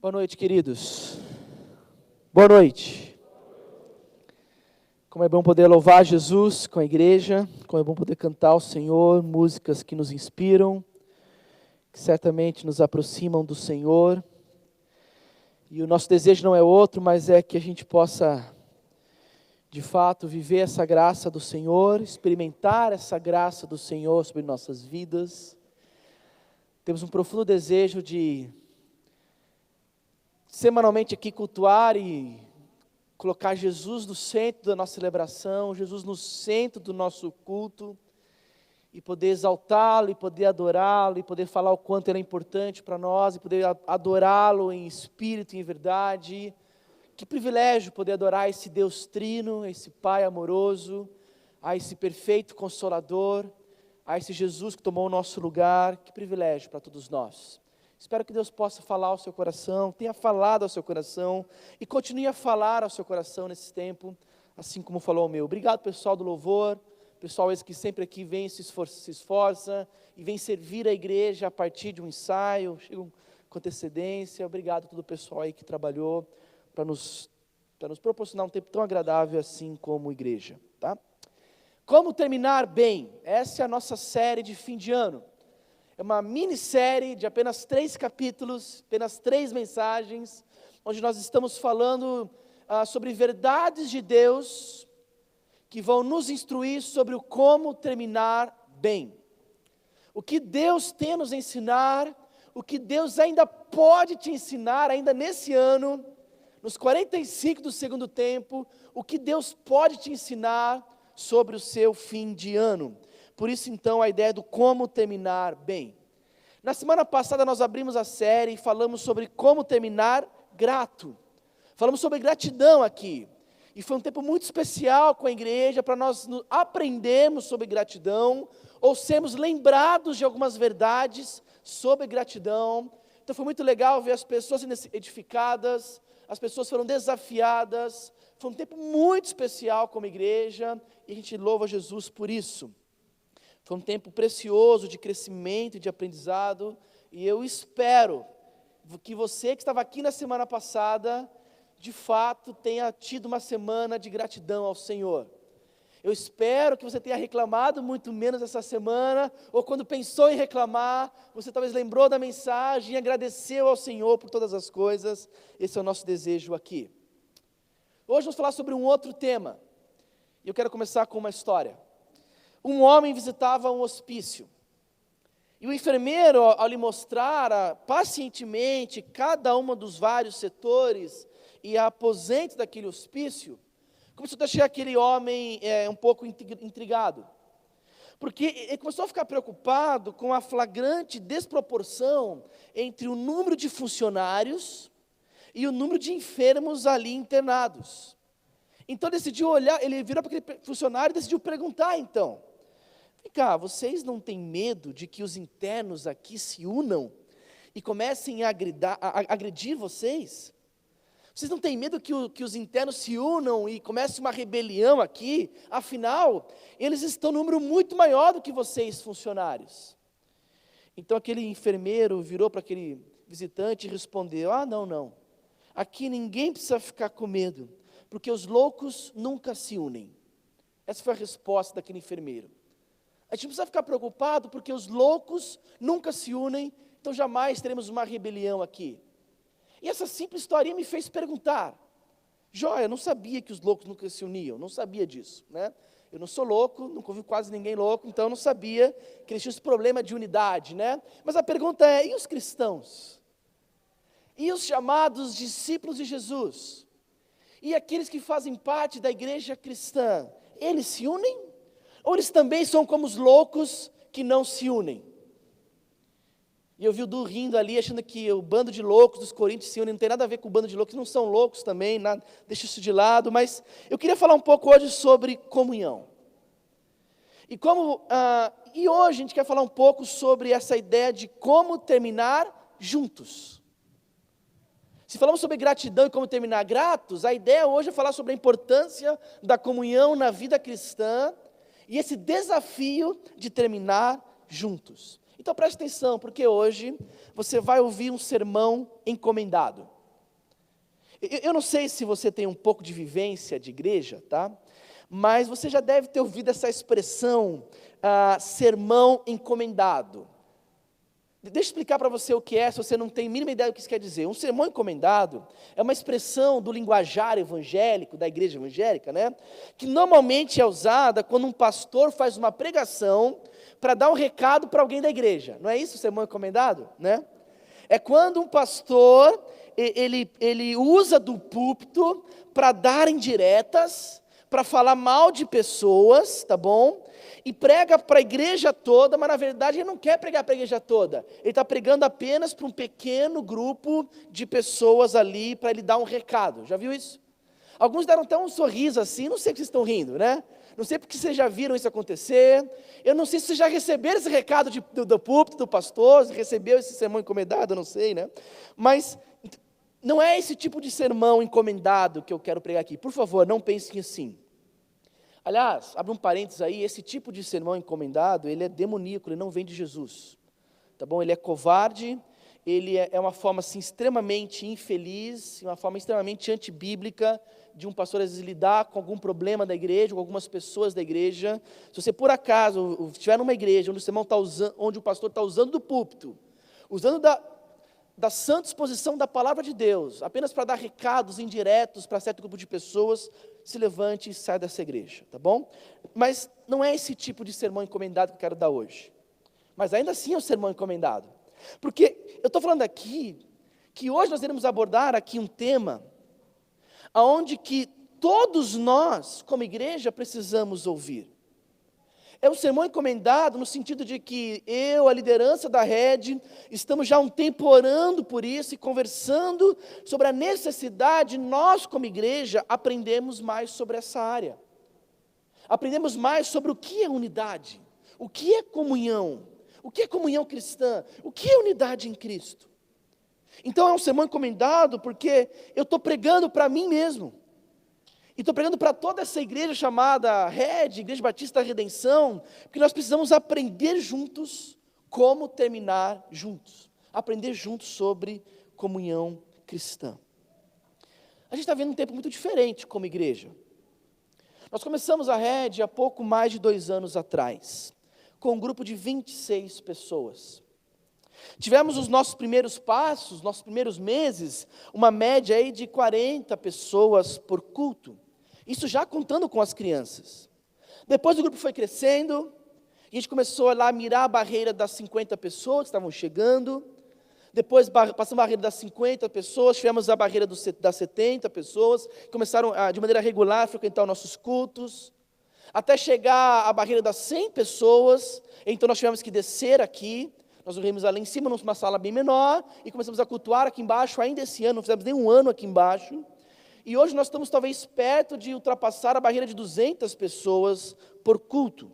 Boa noite, queridos. Boa noite. Como é bom poder louvar Jesus com a igreja, como é bom poder cantar ao Senhor, músicas que nos inspiram, que certamente nos aproximam do Senhor. E o nosso desejo não é outro, mas é que a gente possa, de fato, viver essa graça do Senhor, experimentar essa graça do Senhor sobre nossas vidas. Temos um profundo desejo de semanalmente aqui cultuar e colocar Jesus no centro da nossa celebração, Jesus no centro do nosso culto, e poder exaltá-lo, e poder adorá-lo, e poder falar o quanto ele é importante para nós, e poder adorá-lo em espírito e em verdade. Que privilégio poder adorar esse Deus trino, esse Pai amoroso, a esse perfeito consolador, a esse Jesus que tomou o nosso lugar. Que privilégio para todos nós. Espero que Deus possa falar ao seu coração, tenha falado ao seu coração e continue a falar ao seu coração nesse tempo, assim como falou ao meu. Obrigado, pessoal do louvor, pessoal esse que sempre aqui vem, se esforça e vem servir a igreja a partir de um ensaio, chegam com antecedência. Obrigado a todo o pessoal aí que trabalhou para nos proporcionar um tempo tão agradável assim como igreja, tá? Como terminar bem? Essa é a nossa série de fim de ano. É uma minissérie de apenas 3 capítulos, apenas 3 mensagens, onde nós estamos falando sobre verdades de Deus, que vão nos instruir sobre o como terminar bem. O que Deus tem a nos ensinar, o que Deus ainda pode te ensinar, ainda nesse ano, nos 45 do segundo tempo, o que Deus pode te ensinar sobre o seu fim de ano. Por isso, então, a ideia do como terminar bem. Na semana passada, nós abrimos a série e falamos sobre como terminar grato. Falamos sobre gratidão aqui. E foi um tempo muito especial com a igreja, para nós aprendermos sobre gratidão, ou sermos lembrados de algumas verdades sobre gratidão. Então foi muito legal ver as pessoas sendo edificadas, as pessoas foram desafiadas. Foi um tempo muito especial como igreja, e a gente louva Jesus por isso. Foi um tempo precioso de crescimento e de aprendizado, e eu espero que você que estava aqui na semana passada, de fato tenha tido uma semana de gratidão ao Senhor. Eu espero que você tenha reclamado muito menos essa semana, ou quando pensou em reclamar, você talvez lembrou da mensagem e agradeceu ao Senhor por todas as coisas. Esse é o nosso desejo aqui. Hoje vamos falar sobre um outro tema, e eu quero começar com uma história. Um homem visitava um hospício, e o enfermeiro, ao lhe mostrar pacientemente cada um dos vários setores e aposentos daquele hospício, começou a deixar aquele homem um pouco intrigado, porque ele começou a ficar preocupado com a flagrante desproporção entre o número de funcionários e o número de enfermos ali internados. Então decidiu olhar, ele virou para aquele funcionário e decidiu perguntar então: vem cá, vocês não têm medo de que os internos aqui se unam e comecem a agredir vocês? Vocês não têm medo que os internos se unam e comece uma rebelião aqui? Afinal, eles estão num número muito maior do que vocês, funcionários. Então aquele enfermeiro virou para aquele visitante e respondeu: não. Aqui ninguém precisa ficar com medo, porque os loucos nunca se unem. Essa foi a resposta daquele enfermeiro. A gente não precisa ficar preocupado, porque os loucos nunca se unem, então jamais teremos uma rebelião aqui. E essa simples historinha me fez perguntar: Joia, eu não sabia que os loucos nunca se uniam, não sabia disso, né? Eu não sou louco, nunca ouvi quase ninguém louco, então eu não sabia que eles tinham esse problema de unidade, né? Mas a pergunta é: e os cristãos? E os chamados discípulos de Jesus? E aqueles que fazem parte da igreja cristã, eles se unem? Ou eles também são como os loucos que não se unem? E eu vi o Du rindo ali, achando que o bando de loucos dos coríntios se unem. Não tem nada a ver com o bando de loucos, não são loucos também, nada, deixa isso de lado. Mas eu queria falar um pouco hoje sobre comunhão. E hoje a gente quer falar um pouco sobre essa ideia de como terminar juntos. Se falamos sobre gratidão e como terminar gratos, a ideia hoje é falar sobre a importância da comunhão na vida cristã e esse desafio de terminar juntos. Então preste atenção, porque hoje você vai ouvir um sermão encomendado. Eu não sei se você tem um pouco de vivência de igreja, tá? Mas você já deve ter ouvido essa expressão, sermão encomendado. Deixa eu explicar para você o que é, se você não tem a mínima ideia do que isso quer dizer. Um sermão encomendado é uma expressão do linguajar evangélico, da igreja evangélica, né? Que normalmente é usada quando um pastor faz uma pregação para dar um recado para alguém da igreja. Não é isso o sermão encomendado, né? É quando um pastor, ele usa do púlpito para dar indiretas, para falar mal de pessoas, tá bom? E prega para a igreja toda, mas na verdade ele não quer pregar para a igreja toda. Ele está pregando apenas para um pequeno grupo de pessoas ali, para ele dar um recado. Já viu isso? Alguns deram até um sorriso assim, não sei porque vocês estão rindo, né? Não sei porque vocês já viram isso acontecer. Eu não sei se vocês já receberam esse recado do púlpito, do pastor, se recebeu esse sermão encomendado, eu não sei, né? Mas não é esse tipo de sermão encomendado que eu quero pregar aqui. Por favor, não pensem assim. Aliás, abre um parênteses aí, esse tipo de sermão encomendado, ele é demoníaco, ele não vem de Jesus, tá bom? Ele é covarde, ele é uma forma assim, extremamente infeliz, uma forma extremamente antibíblica de um pastor às vezes lidar com algum problema da igreja, com algumas pessoas da igreja. Se você por acaso estiver numa igreja onde o pastor está usando do púlpito, usando da santa exposição da palavra de Deus, apenas para dar recados indiretos para certo grupo de pessoas, se levante e saia dessa igreja, tá bom? Mas não é esse tipo de sermão encomendado que eu quero dar hoje. Mas ainda assim é um sermão encomendado. Porque eu estou falando aqui, que hoje nós iremos abordar aqui um tema, aonde que todos nós, como igreja, precisamos ouvir. É um sermão encomendado no sentido de que eu, a liderança da rede, estamos já há um tempo orando por isso e conversando sobre a necessidade, nós como igreja, aprendemos mais sobre essa área. Aprendemos mais sobre o que é unidade, o que é comunhão cristã, o que é unidade em Cristo. Então é um sermão encomendado porque eu estou pregando para mim mesmo. E estou pregando para toda essa igreja chamada Rede, Igreja Batista da Redenção, porque nós precisamos aprender juntos como terminar juntos. Aprender juntos sobre comunhão cristã. A gente está vendo um tempo muito diferente como igreja. Nós começamos a Rede há pouco mais de 2 anos atrás, com um grupo de 26 pessoas. Tivemos os nossos primeiros passos, nossos primeiros meses, uma média aí de 40 pessoas por culto. Isso já contando com as crianças. Depois o grupo foi crescendo, e a gente começou a lá mirar a barreira das 50 pessoas que estavam chegando. Depois passamos a barreira das 50 pessoas, tivemos a barreira das 70 pessoas, que começaram de maneira regular a frequentar os nossos cultos. Até chegar à barreira das 100 pessoas, então nós tivemos que descer aqui. Nós dormimos ali em cima, numa sala bem menor, e começamos a cultuar aqui embaixo, ainda esse ano, não fizemos nem 1 ano aqui embaixo. E hoje nós estamos talvez perto de ultrapassar a barreira de 200 pessoas por culto.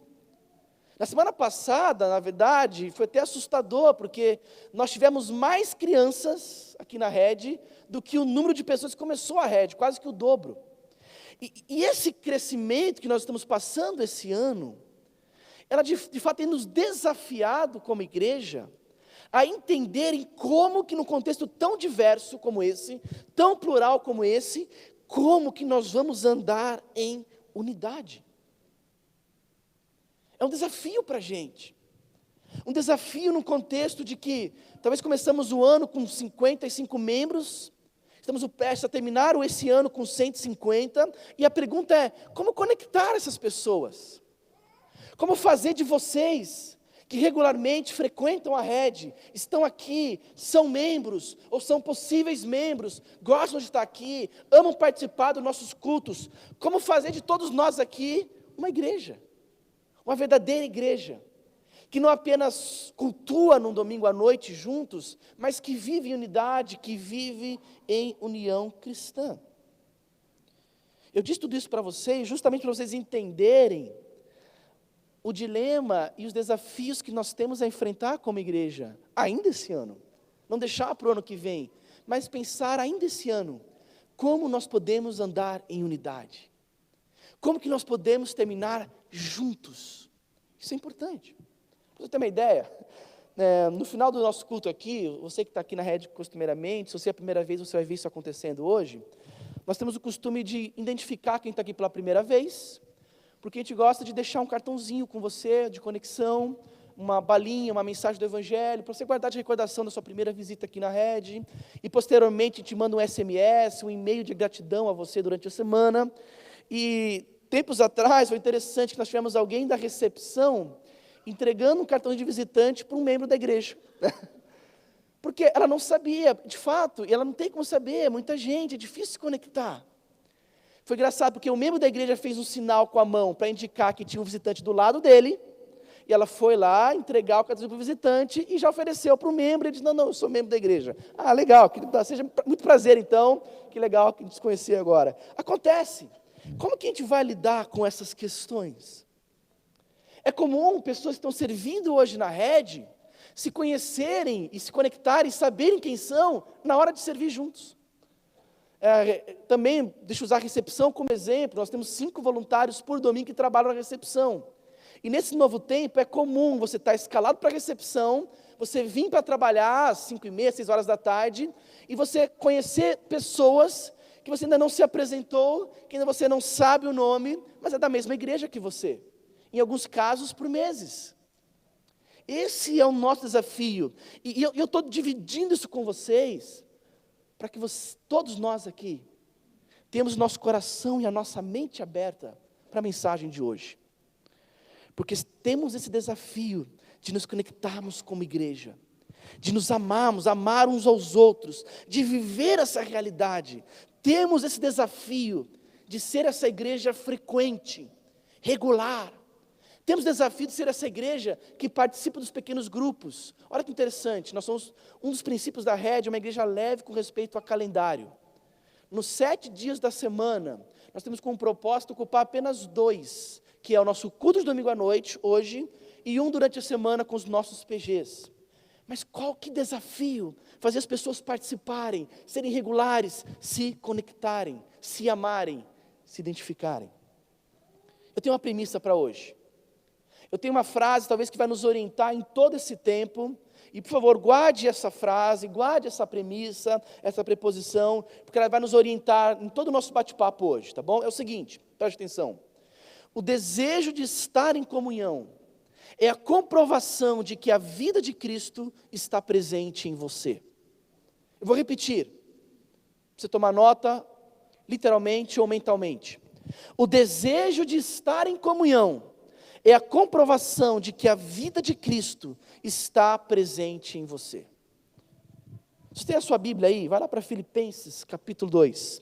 Na semana passada, na verdade, foi até assustador, porque nós tivemos mais crianças aqui na rede do que o número de pessoas que começou a rede, quase que o dobro. E esse crescimento que nós estamos passando esse ano, ela de fato tem nos desafiado como igreja a entenderem como que num contexto tão diverso como esse, tão plural como esse, como que nós vamos andar em unidade. É um desafio para a gente. Um desafio num contexto de que talvez começamos o ano com 55 membros, estamos prestes a terminar esse ano com 150, e a pergunta é, como conectar essas pessoas? Como fazer de vocês, que regularmente frequentam a rede, estão aqui, são membros, ou são possíveis membros, gostam de estar aqui, amam participar dos nossos cultos, como fazer de todos nós aqui uma igreja, uma verdadeira igreja, que não apenas cultua num domingo à noite juntos, mas que vive em unidade, que vive em união cristã. Eu disse tudo isso para vocês, justamente para vocês entenderem o dilema e os desafios que nós temos a enfrentar como igreja, ainda esse ano. Não deixar para o ano que vem, mas pensar ainda esse ano, como nós podemos andar em unidade. Como que nós podemos terminar juntos. Isso é importante. Para você ter uma ideia, No final do nosso culto aqui, você que está aqui na rede costumeiramente, se você é a primeira vez, você vai ver isso acontecendo hoje. Nós temos o costume de identificar quem está aqui pela primeira vez, porque a gente gosta de deixar um cartãozinho com você, de conexão, uma balinha, uma mensagem do Evangelho, para você guardar de recordação da sua primeira visita aqui na rede, e posteriormente te manda um SMS, um e-mail de gratidão a você durante a semana. E tempos atrás foi interessante que nós tivemos alguém da recepção entregando um cartão de visitante para um membro da igreja, porque ela não sabia, de fato, e ela não tem como saber, é muita gente, é difícil se conectar. Foi engraçado, porque o membro da igreja fez um sinal com a mão para indicar que tinha um visitante do lado dele, e ela foi lá entregar o cartão para o visitante e já ofereceu para o membro, ele disse, não, eu sou membro da igreja. Ah, legal, que seja muito prazer então, que legal que a gente se conhecer agora. Acontece. Como que a gente vai lidar com essas questões? É comum pessoas que estão servindo hoje na rede se conhecerem e se conectarem, saberem quem são na hora de servir juntos. Também, deixa eu usar a recepção como exemplo, nós temos 5 voluntários por domingo que trabalham na recepção. E nesse novo tempo é comum você estar escalado para a recepção, você vir para trabalhar às 5h30, 6 horas da tarde, e você conhecer pessoas que você ainda não se apresentou, que ainda você não sabe o nome, mas é da mesma igreja que você. Em alguns casos, por meses. Esse é o nosso desafio. E eu estou dividindo isso com vocês, para que todos nós aqui, tenhamos o nosso coração e a nossa mente aberta para a mensagem de hoje. Porque temos esse desafio de nos conectarmos como igreja, de nos amarmos, amar uns aos outros, de viver essa realidade. Temos esse desafio de ser essa igreja frequente, regular. Temos o desafio de ser essa igreja que participa dos pequenos grupos. Olha que interessante, nós somos, um dos princípios da rede, uma igreja leve com respeito ao calendário. Nos 7 dias da semana, nós temos como propósito ocupar apenas 2, que é o nosso culto de domingo à noite, hoje, e um durante a semana com os nossos PGs. Mas que desafio, fazer as pessoas participarem, serem regulares, se conectarem, se amarem, se identificarem. Eu tenho uma premissa para hoje. Eu tenho uma frase, talvez, que vai nos orientar em todo esse tempo, e por favor, guarde essa frase, guarde essa premissa, essa preposição, porque ela vai nos orientar em todo o nosso bate-papo hoje, tá bom? É o seguinte, preste atenção. O desejo de estar em comunhão é a comprovação de que a vida de Cristo está presente em você. Eu vou repetir, para você tomar nota, literalmente ou mentalmente. O desejo de estar em comunhão é a comprovação de que a vida de Cristo está presente em você. Você tem a sua Bíblia aí? Vai lá para Filipenses, capítulo 2.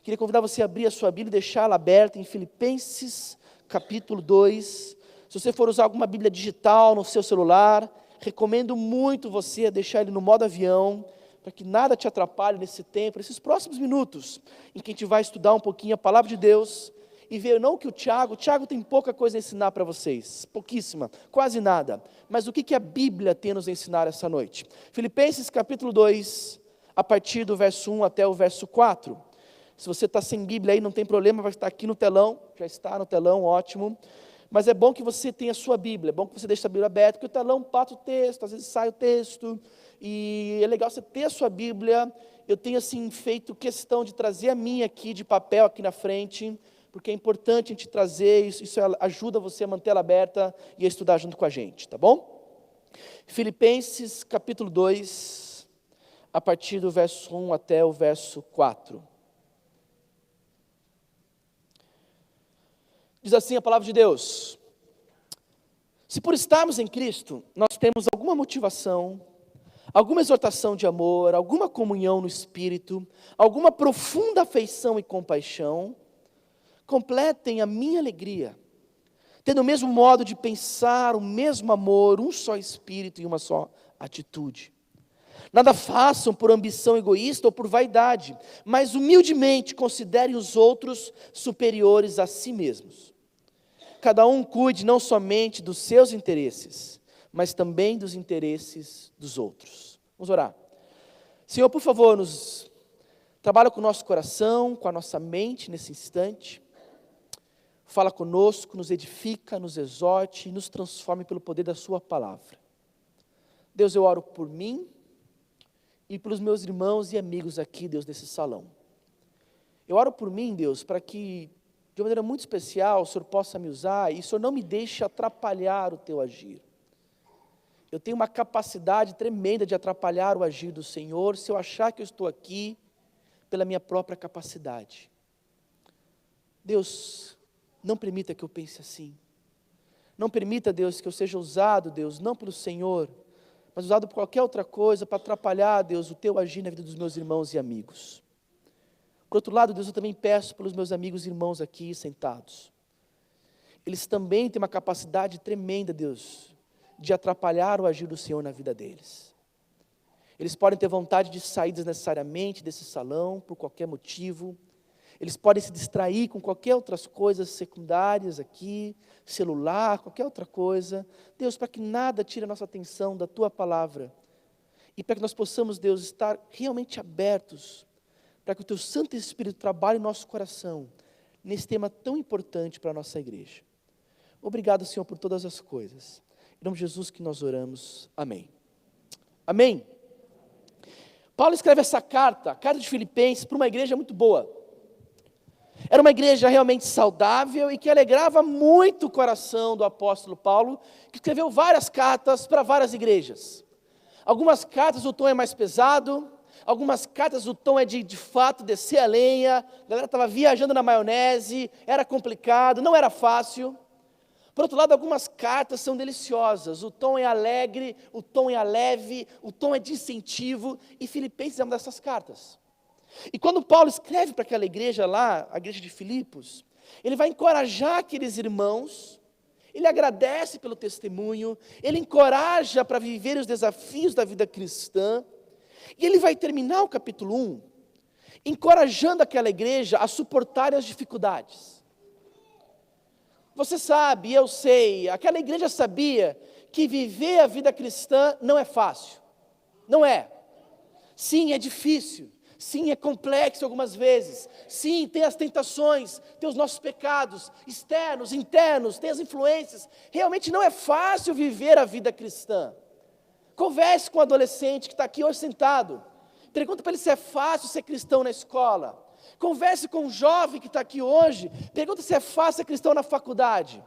Queria convidar você a abrir a sua Bíblia e deixá-la aberta em Filipenses, capítulo 2. Se você for usar alguma Bíblia digital no seu celular, recomendo muito você a deixar ele no modo avião, para que nada te atrapalhe nesse tempo, nesses próximos minutos, em que a gente vai estudar um pouquinho a Palavra de Deus, e ver não que o Tiago tem pouca coisa a ensinar para vocês, pouquíssima, quase nada, mas o que a Bíblia tem a nos ensinar essa noite. Filipenses capítulo 2, a partir do verso 1 até o verso 4. Se você está sem Bíblia aí, não tem problema, vai estar aqui no telão, já está no telão, ótimo. Mas é bom que você tenha a sua Bíblia, é bom que você deixe a Bíblia aberta, porque o telão passa o texto, às vezes sai o texto, e é legal você ter a sua Bíblia. Eu tenho assim feito questão de trazer a minha aqui de papel aqui na frente, porque é importante a gente trazer, isso ajuda você a manter ela aberta e a estudar junto com a gente, tá bom? Filipenses capítulo 2, a partir do verso 1 até o verso 4. Diz assim a palavra de Deus: se por estarmos em Cristo, nós temos alguma motivação, alguma exortação de amor, alguma comunhão no Espírito, alguma profunda afeição e compaixão, completem a minha alegria, tendo o mesmo modo de pensar, o mesmo amor, um só Espírito e uma só atitude. Nada façam por ambição egoísta ou por vaidade, mas humildemente considerem os outros superiores a si mesmos. Cada um cuide não somente dos seus interesses, mas também dos interesses dos outros. Vamos orar. Senhor, por favor, trabalha com o nosso coração, com a nossa mente nesse instante. Fala conosco, nos edifica, nos exorte e nos transforme pelo poder da sua palavra. Deus, eu oro por mim e pelos meus irmãos e amigos aqui, Deus, nesse salão. Eu oro por mim, Deus, para que, de uma maneira muito especial, o Senhor possa me usar e o Senhor não me deixe atrapalhar o teu agir. Eu tenho uma capacidade tremenda de atrapalhar o agir do Senhor se eu achar que eu estou aqui pela minha própria capacidade. Deus, não permita que eu pense assim. Não permita, Deus, que eu seja usado, Deus, não pelo Senhor, mas usado por qualquer outra coisa para atrapalhar, Deus, o teu agir na vida dos meus irmãos e amigos. Por outro lado, Deus, eu também peço pelos meus amigos e irmãos aqui sentados. Eles também têm uma capacidade tremenda, Deus, de atrapalhar o agir do Senhor na vida deles. Eles podem ter vontade de sair desnecessariamente desse salão, por qualquer motivo. Eles podem se distrair com qualquer outras coisas secundárias aqui, celular, qualquer outra coisa. Deus, para que nada tire a nossa atenção da Tua Palavra. E para que nós possamos, Deus, estar realmente abertos, para que o Teu Santo Espírito trabalhe em nosso coração, nesse tema tão importante para a nossa igreja. Obrigado, Senhor, por todas as coisas. Em nome de Jesus que nós oramos. Amém. Amém. Paulo escreve essa carta, a carta de Filipenses, para uma igreja muito boa. Era uma igreja realmente saudável e que alegrava muito o coração do apóstolo Paulo, que escreveu várias cartas para várias igrejas. Algumas cartas o tom é mais pesado, algumas cartas o tom é de fato descer a lenha, a galera estava viajando na maionese, era complicado, não era fácil. Por outro lado, algumas cartas são deliciosas, o tom é alegre, o tom é leve, o tom é de incentivo, e Filipenses é uma dessas cartas. E quando Paulo escreve para aquela igreja lá, a igreja de Filipos, ele vai encorajar aqueles irmãos, ele agradece pelo testemunho, ele encoraja para viver os desafios da vida cristã, e ele vai terminar o capítulo 1, encorajando aquela igreja a suportar as dificuldades. Você sabe, eu sei, aquela igreja sabia que viver a vida cristã não é fácil. Não é. Sim, é difícil. Sim, é complexo algumas vezes. Sim, tem as tentações, tem os nossos pecados externos, internos, tem as influências. Realmente não é fácil viver a vida cristã. Converse com um adolescente que está aqui hoje sentado. Pergunta para ele se é fácil ser cristão na escola. Converse com um jovem que está aqui hoje, pergunta se é fácil ser cristão na faculdade.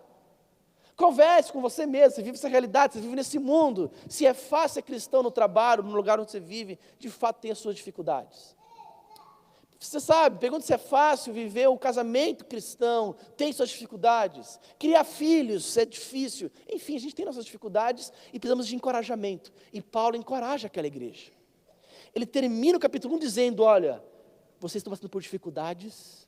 Converse com você mesmo, você vive essa realidade, você vive nesse mundo, se é fácil ser cristão no trabalho, no lugar onde você vive, de fato tem as suas dificuldades. Você sabe, pergunta se é fácil viver um casamento cristão, tem suas dificuldades. Criar filhos é difícil, enfim, a gente tem nossas dificuldades e precisamos de encorajamento. E Paulo encoraja aquela igreja. Ele termina o capítulo 1 dizendo, olha, vocês estão passando por dificuldades,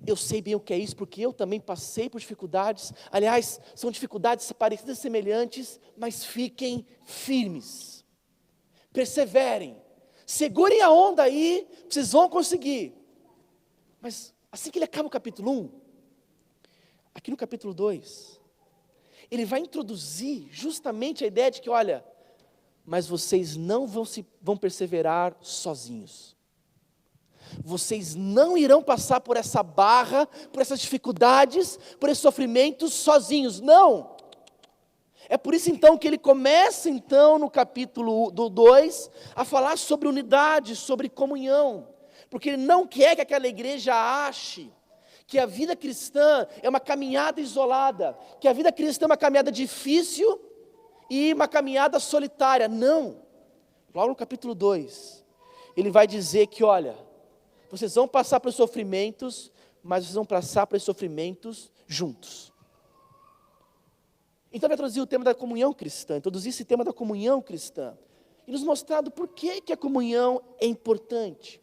eu sei bem o que é isso, porque eu também passei por dificuldades, aliás, são dificuldades parecidas e semelhantes, mas fiquem firmes, perseverem, segurem a onda aí, vocês vão conseguir. Mas assim que ele acaba o capítulo 1, aqui no capítulo 2, ele vai introduzir justamente a ideia de que, olha, mas vocês não vão perseverar sozinhos. Vocês não irão passar por essa barra, por essas dificuldades, por esses sofrimentos sozinhos, não. É por isso então que ele começa então no capítulo 2 a falar sobre unidade, sobre comunhão, porque ele não quer que aquela igreja ache que a vida cristã é uma caminhada isolada, que a vida cristã é uma caminhada difícil e uma caminhada solitária, não. Logo no capítulo 2, ele vai dizer que, olha, vocês vão passar pelos sofrimentos, mas vocês vão passar pelos sofrimentos juntos. Então vai introduzir o tema da comunhão cristã, introduzir esse tema da comunhão cristã, e nos mostrar por que a comunhão é importante,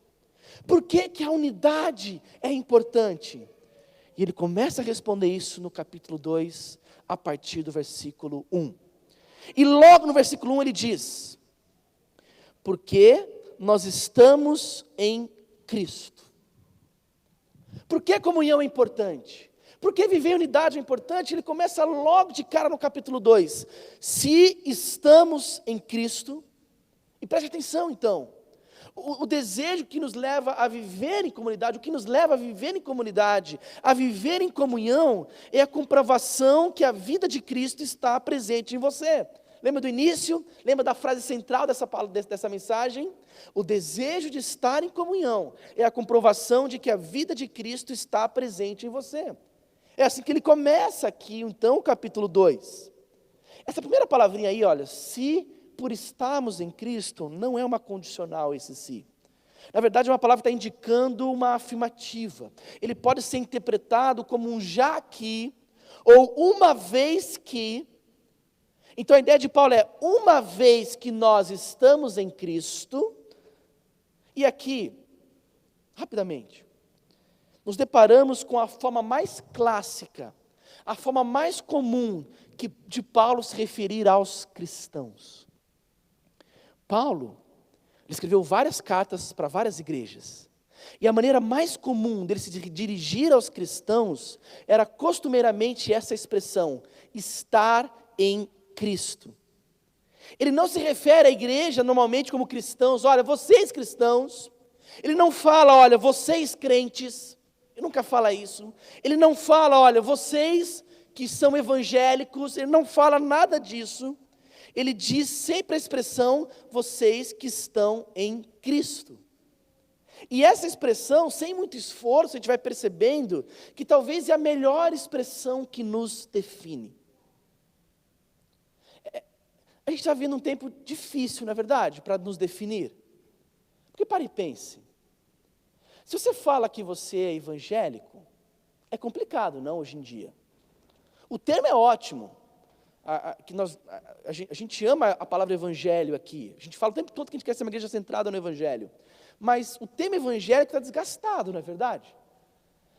por que a unidade é importante. E ele começa a responder isso no capítulo 2, a partir do versículo 1. E logo no versículo 1 ele diz, porque nós estamos em Cristo. Por que a comunhão é importante? Por que viver em unidade é importante? Ele começa logo de cara no capítulo 2. Se estamos em Cristo, e preste atenção então, o desejo que nos leva a viver em comunidade, o que nos leva a viver em comunidade, a viver em comunhão, é a comprovação que a vida de Cristo está presente em você. Lembra do início? Lembra da frase central dessa mensagem? O desejo de estar em comunhão é a comprovação de que a vida de Cristo está presente em você. É assim que ele começa aqui, então, o capítulo 2. Essa primeira palavrinha aí, olha, se por estarmos em Cristo, não é uma condicional esse se. Na verdade, é uma palavra que está indicando uma afirmativa. Ele pode ser interpretado como um já que, ou uma vez que. Então a ideia de Paulo é, uma vez que nós estamos em Cristo, e aqui, rapidamente, nos deparamos com a forma mais clássica, a forma mais comum de Paulo se referir aos cristãos. Paulo, ele escreveu várias cartas para várias igrejas, e a maneira mais comum dele se dirigir aos cristãos era costumeiramente essa expressão, estar em Cristo. Ele não se refere à igreja normalmente como cristãos, olha, vocês cristãos. Ele não fala, olha, vocês crentes. Ele nunca fala isso. Ele não fala, olha, vocês que são evangélicos. Ele não fala nada disso. Ele diz sempre a expressão, vocês que estão em Cristo. E essa expressão, sem muito esforço, a gente vai percebendo que talvez é a melhor expressão que nos define. A gente está vivendo um tempo difícil, não é verdade, para nos definir. Porque pare e pense. Se você fala que você é evangélico, é complicado, não, hoje em dia. O termo é ótimo. A gente ama a palavra evangelho aqui. A gente fala o tempo todo que a gente quer ser uma igreja centrada no evangelho. Mas o tema evangélico está desgastado, não é verdade?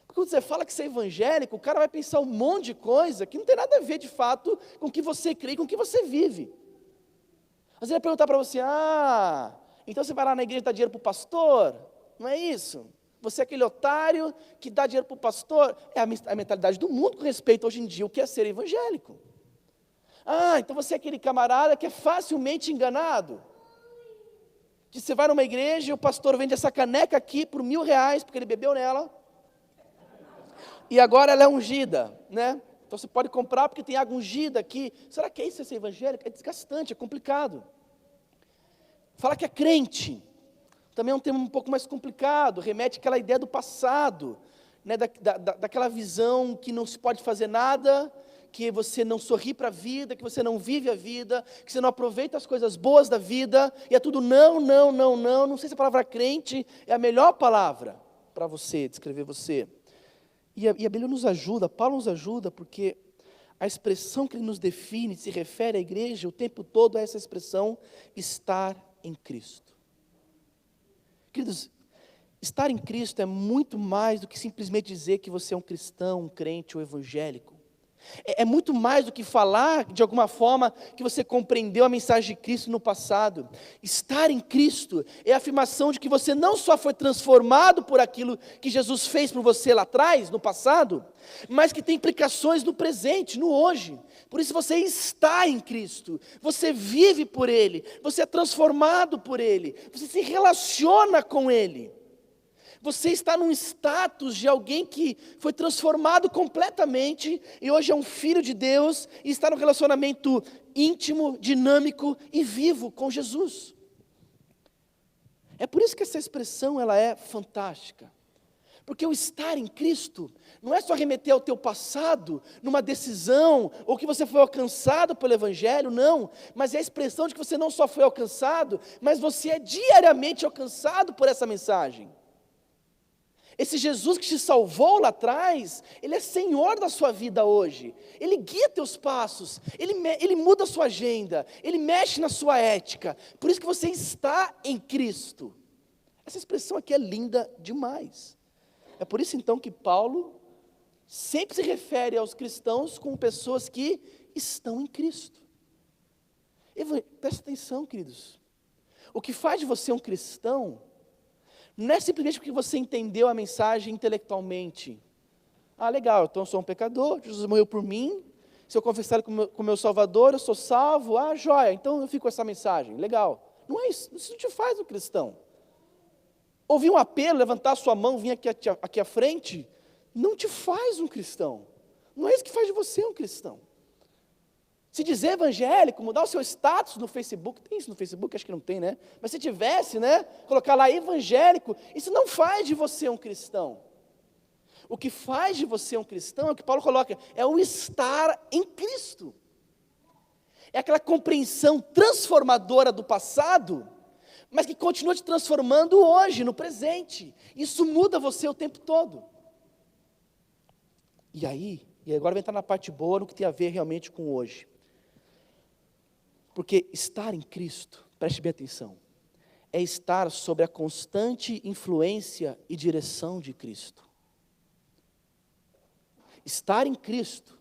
Porque quando você fala que você é evangélico, o cara vai pensar um monte de coisa que não tem nada a ver, de fato, com o que você crê e com o que você vive. Às vezes ele vai perguntar para você, então você vai lá na igreja e dá dinheiro para o pastor? Não é isso? Você é aquele otário que dá dinheiro para o pastor? É a mentalidade do mundo com respeito hoje em dia, o que é ser evangélico. Então você é aquele camarada que é facilmente enganado. Que você vai numa igreja e o pastor vende essa caneca aqui por R$1.000, porque ele bebeu nela. E agora ela é ungida, né? Então você pode comprar porque tem água ungida aqui. Será que é isso ser evangélico? É desgastante, é complicado. Falar que é crente também é um tema um pouco mais complicado, remete àquela ideia do passado, né? daquela visão que não se pode fazer nada, que você não sorri para a vida, que você não vive a vida, que você não aproveita as coisas boas da vida, e é tudo não sei se a palavra crente é a melhor palavra para você, descrever você. E a Bíblia nos ajuda, Paulo nos ajuda, porque a expressão que ele nos define, se refere à igreja, o tempo todo é essa expressão, estar em Cristo. Queridos, estar em Cristo é muito mais do que simplesmente dizer que você é um cristão, um crente ou evangélico. É muito mais do que falar, de alguma forma, que você compreendeu a mensagem de Cristo no passado. Estar em Cristo é a afirmação de que você não só foi transformado por aquilo que Jesus fez por você lá atrás, no passado, mas que tem implicações no presente, no hoje. Por isso você está em Cristo, você vive por Ele, você é transformado por Ele, você se relaciona com Ele. Você está num status de alguém que foi transformado completamente e hoje é um filho de Deus e está num relacionamento íntimo, dinâmico e vivo com Jesus. É por isso que essa expressão ela é fantástica. Porque o estar em Cristo não é só remeter ao teu passado, numa decisão, ou que você foi alcançado pelo Evangelho, não. Mas é a expressão de que você não só foi alcançado, mas você é diariamente alcançado por essa mensagem. Esse Jesus que te salvou lá atrás, Ele é Senhor da sua vida hoje. Ele guia teus passos, Ele muda a sua agenda, Ele mexe na sua ética. Por isso que você está em Cristo. Essa expressão aqui é linda demais. É por isso então que Paulo sempre se refere aos cristãos como pessoas que estão em Cristo. Presta atenção, queridos. O que faz de você um cristão não é simplesmente porque você entendeu a mensagem intelectualmente. Legal, então eu sou um pecador, Jesus morreu por mim, se eu confessar Ele como meu Salvador, eu sou salvo, joia, então eu fico com essa mensagem, legal. Não é isso, isso não te faz um cristão. Ouvir um apelo, levantar a sua mão, vir aqui à frente, não te faz um cristão. Não é isso que faz de você um cristão. Se dizer evangélico, mudar o seu status no Facebook, tem isso no Facebook? Acho que não tem, né? Mas se tivesse, né? Colocar lá evangélico, isso não faz de você um cristão. O que faz de você um cristão, é o que Paulo coloca, é o estar em Cristo. É aquela compreensão transformadora do passado, mas que continua te transformando hoje, no presente. Isso muda você o tempo todo. E agora vai entrar na parte boa, no que tem a ver realmente com hoje. Porque estar em Cristo, preste bem atenção, é estar sob a constante influência e direção de Cristo. Estar em Cristo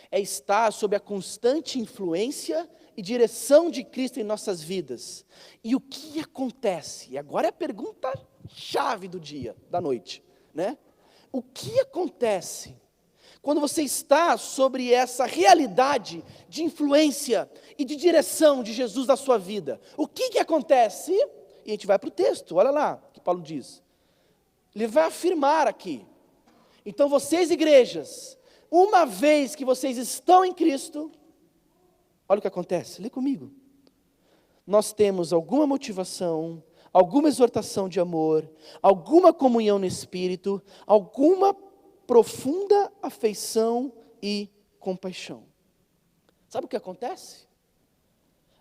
é estar sob a constante influência e direção de Cristo em nossas vidas. E o que acontece? E agora é a pergunta chave do dia, da noite, né? O que acontece quando você está sobre essa realidade de influência e de direção de Jesus na sua vida? O que acontece? E a gente vai para o texto, olha lá o que Paulo diz. Ele vai afirmar aqui. Então vocês, igrejas, uma vez que vocês estão em Cristo, olha o que acontece, lê comigo. Nós temos alguma motivação, alguma exortação de amor, alguma comunhão no Espírito, alguma profunda afeição e compaixão. Sabe o que acontece?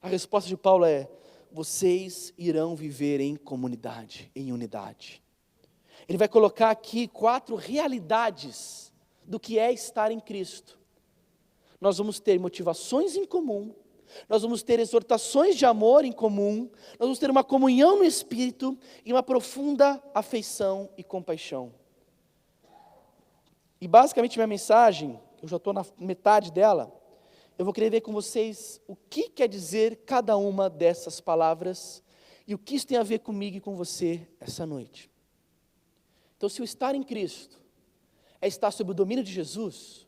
A resposta de Paulo é: vocês irão viver em comunidade, em unidade. Ele vai colocar aqui 4 realidades do que é estar em Cristo. Nós vamos ter motivações em comum, nós vamos ter exortações de amor em comum, nós vamos ter uma comunhão no Espírito e uma profunda afeição e compaixão. E basicamente minha mensagem, eu já estou na metade dela, eu vou querer ver com vocês o que quer dizer cada uma dessas palavras e o que isso tem a ver comigo e com você essa noite. Então, se o estar em Cristo é estar sob o domínio de Jesus,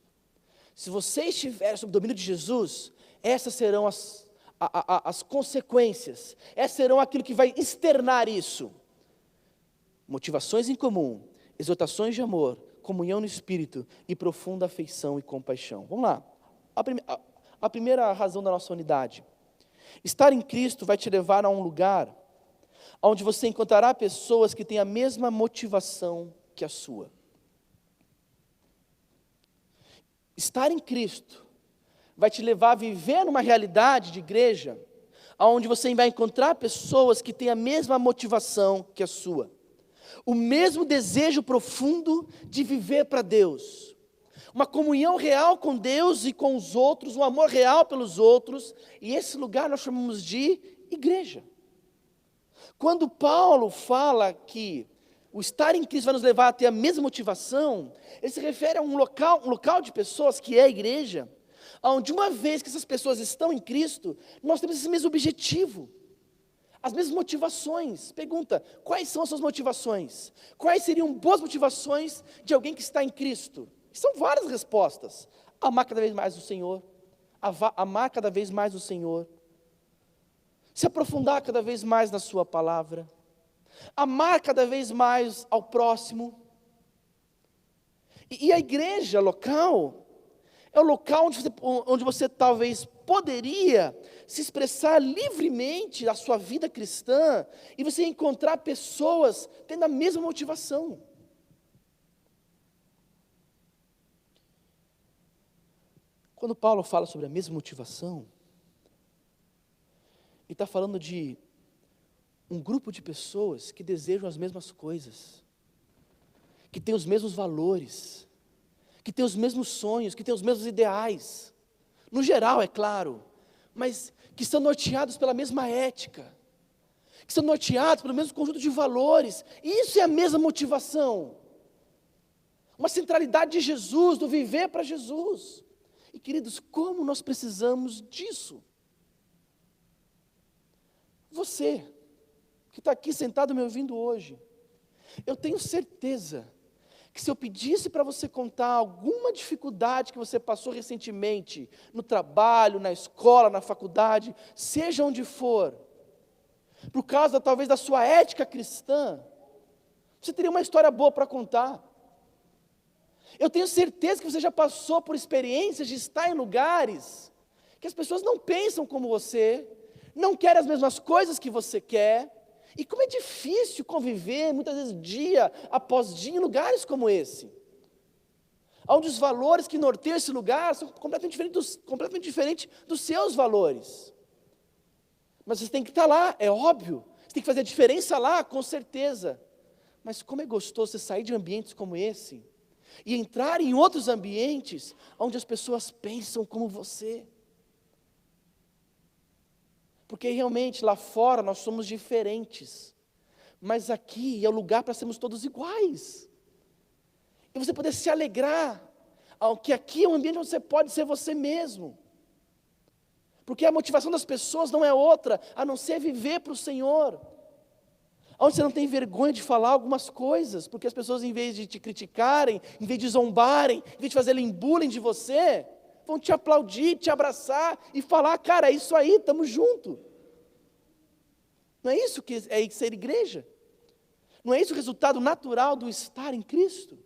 se você estiver sob o domínio de Jesus, essas serão as consequências, essas serão aquilo que vai externar isso. Motivações em comum, exortações de amor, comunhão no Espírito e profunda afeição e compaixão. Vamos lá. A primeira razão da nossa unidade. Estar em Cristo vai te levar a um lugar onde você encontrará pessoas que têm a mesma motivação que a sua. Estar em Cristo vai te levar a viver numa realidade de igreja onde você vai encontrar pessoas que têm a mesma motivação que a sua. O mesmo desejo profundo de viver para Deus, uma comunhão real com Deus e com os outros, um amor real pelos outros, e esse lugar nós chamamos de igreja. Quando Paulo fala que o estar em Cristo vai nos levar a ter a mesma motivação, ele se refere a um local de pessoas que é a igreja, onde uma vez que essas pessoas estão em Cristo, nós temos esse mesmo objetivo. As mesmas motivações. Pergunta, quais são as suas motivações? Quais seriam boas motivações de alguém que está em Cristo? E são várias respostas. Amar cada vez mais o Senhor. Amar cada vez mais o Senhor. Se aprofundar cada vez mais na sua palavra. Amar cada vez mais ao próximo. E a igreja local é o local onde você talvez poderia se expressar livremente a sua vida cristã e você encontrar pessoas tendo a mesma motivação. Quando Paulo fala sobre a mesma motivação, ele está falando de um grupo de pessoas que desejam as mesmas coisas, que têm os mesmos valores, que têm os mesmos sonhos, que têm os mesmos ideais. No geral, é claro, mas que são norteados pela mesma ética, que são norteados pelo mesmo conjunto de valores. E isso é a mesma motivação. Uma centralidade de Jesus, do viver para Jesus. E queridos, como nós precisamos disso? Você, que está aqui sentado me ouvindo hoje, eu tenho certeza que se eu pedisse para você contar alguma dificuldade que você passou recentemente, no trabalho, na escola, na faculdade, seja onde for, por causa talvez da sua ética cristã, você teria uma história boa para contar. Eu tenho certeza que você já passou por experiências de estar em lugares que as pessoas não pensam como você, não querem as mesmas coisas que você quer, e como é difícil conviver, muitas vezes dia após dia, em lugares como esse, onde os valores que norteiam esse lugar são completamente diferentes dos seus valores. Mas você tem que estar lá, é óbvio, você tem que fazer a diferença lá, com certeza. Mas como é gostoso você sair de ambientes como esse, e entrar em outros ambientes, onde as pessoas pensam como você. Porque realmente lá fora nós somos diferentes, mas aqui é o lugar para sermos todos iguais. E você poder se alegrar, que aqui é um ambiente onde você pode ser você mesmo. Porque a motivação das pessoas não é outra, a não ser viver para o Senhor. Onde você não tem vergonha de falar algumas coisas, porque as pessoas, em vez de te criticarem, em vez de zombarem, em vez de fazerem bullying de você, vão te aplaudir, te abraçar e falar, cara, é isso aí, estamos juntos. Não é isso que é ser igreja? Não é isso o resultado natural do estar em Cristo?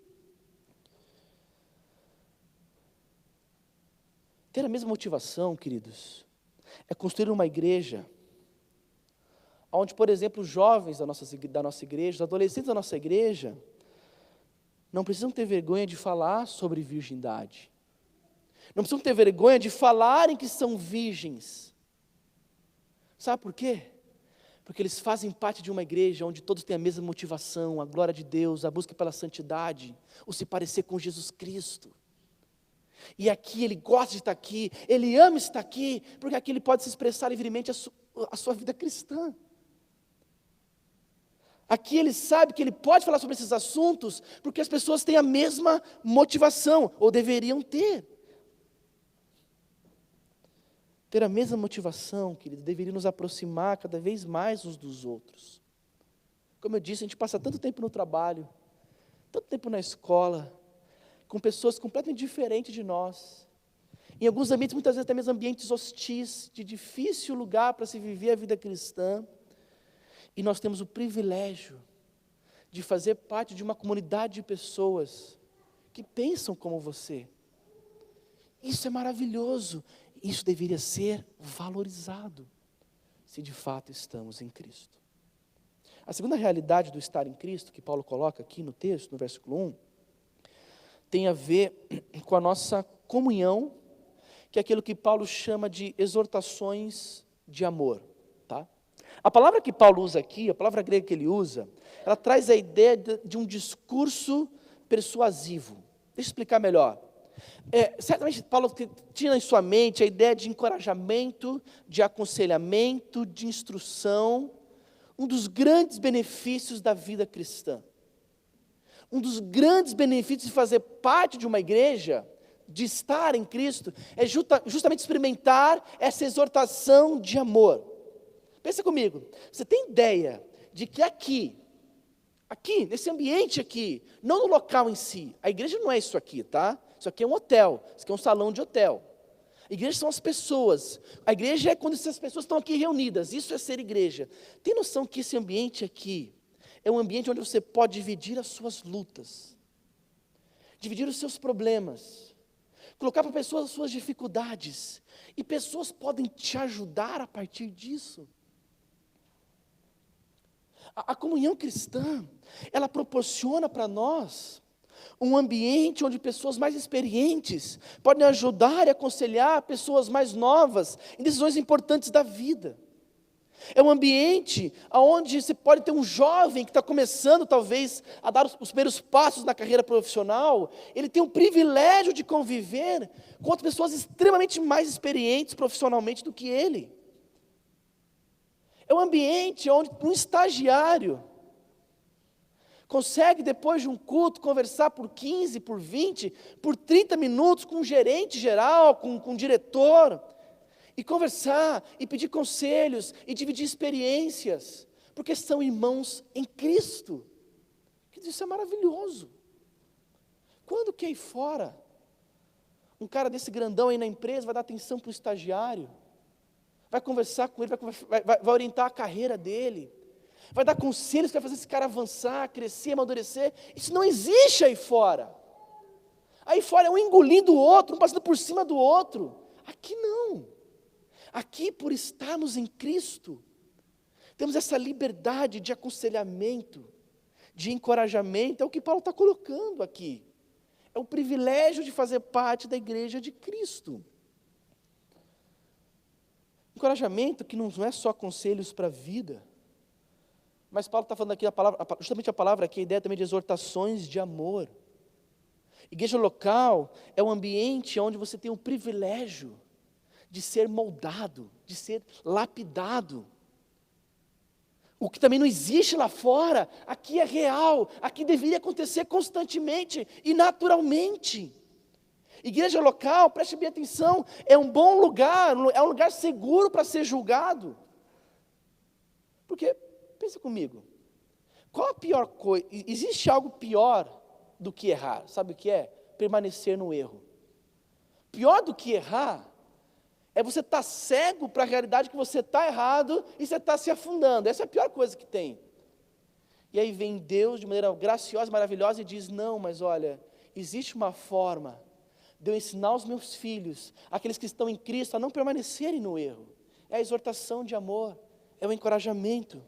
Ter a mesma motivação, queridos, é construir uma igreja onde, por exemplo, os jovens da nossa igreja, os adolescentes da nossa igreja, não precisam ter vergonha de falar sobre virgindade. Não precisam ter vergonha de falarem que são virgens. Sabe por quê? Porque eles fazem parte de uma igreja onde todos têm a mesma motivação, a glória de Deus, a busca pela santidade, o se parecer com Jesus Cristo. E aqui ele gosta de estar aqui, ele ama estar aqui, porque aqui ele pode se expressar livremente a sua vida cristã. Aqui ele sabe que ele pode falar sobre esses assuntos, porque as pessoas têm a mesma motivação, ou deveriam ter. Ter a mesma motivação, querido, deveria nos aproximar cada vez mais uns dos outros. Como eu disse, a gente passa tanto tempo no trabalho, tanto tempo na escola, com pessoas completamente diferentes de nós. Em alguns ambientes, muitas vezes até mesmo ambientes hostis, de difícil lugar para se viver a vida cristã. E nós temos o privilégio de fazer parte de uma comunidade de pessoas que pensam como você. Isso é maravilhoso. Isso deveria ser valorizado, se de fato estamos em Cristo. A segunda realidade do estar em Cristo, que Paulo coloca aqui no texto, no versículo 1, tem a ver com a nossa comunhão, que é aquilo que Paulo chama de exortações de amor. Tá? A palavra que Paulo usa aqui, a palavra grega que ele usa, ela traz a ideia de um discurso persuasivo. Deixa eu explicar melhor. Certamente Paulo tinha em sua mente a ideia de encorajamento, de aconselhamento, de instrução, um dos grandes benefícios da vida cristã. Um dos grandes benefícios de fazer parte de uma igreja, de estar em Cristo, é justamente experimentar essa exortação de amor. Pensa comigo, você tem ideia de que aqui, nesse ambiente aqui, não no local em si, a igreja não é isso aqui, tá? Isso aqui é um hotel, isso aqui é um salão de hotel. A igreja são as pessoas. A igreja é quando essas pessoas estão aqui reunidas. Isso é ser igreja. Tem noção que esse ambiente aqui é um ambiente onde você pode dividir as suas lutas, dividir os seus problemas, colocar para pessoas as suas dificuldades, e pessoas podem te ajudar a partir disso. A comunhão cristã, ela proporciona para nós um ambiente onde pessoas mais experientes podem ajudar e aconselhar pessoas mais novas em decisões importantes da vida. É um ambiente onde você pode ter um jovem que está começando talvez a dar os primeiros passos na carreira profissional, ele tem o privilégio de conviver com outras pessoas extremamente mais experientes profissionalmente do que ele. É um ambiente onde um estagiário consegue, depois de um culto, conversar por 15, por 20, por 30 minutos com um gerente geral, com um diretor, e conversar, e pedir conselhos, e dividir experiências, porque são irmãos em Cristo. Isso é maravilhoso. Quando que aí fora, um cara desse grandão aí na empresa vai dar atenção para o estagiário, vai conversar com ele, vai orientar a carreira dele, vai dar conselhos que vai fazer esse cara avançar, crescer, amadurecer? Isso não existe aí fora. Aí fora é um engolindo o outro, um passando por cima do outro. Aqui não. Aqui, por estarmos em Cristo, temos essa liberdade de aconselhamento, de encorajamento, é o que Paulo está colocando aqui. É o privilégio de fazer parte da igreja de Cristo. Encorajamento que não é só conselhos para a vida, mas Paulo está falando aqui, justamente a palavra aqui, a ideia também de exortações de amor. Igreja local é um ambiente onde você tem o privilégio de ser moldado, de ser lapidado. O que também não existe lá fora, aqui é real, aqui deveria acontecer constantemente e naturalmente. Igreja local, preste bem atenção, é um bom lugar, é um lugar seguro para ser julgado. Porque, pensa comigo, qual a pior coisa? Existe algo pior do que errar, sabe o que é? Permanecer no erro. Pior do que errar é você estar cego para a realidade que você está errado e você está se afundando. Essa é a pior coisa que tem. E aí vem Deus de maneira graciosa, maravilhosa e diz, não, mas olha, existe uma forma de eu ensinar os meus filhos, aqueles que estão em Cristo, a não permanecerem no erro. É a exortação de amor, é o encorajamento.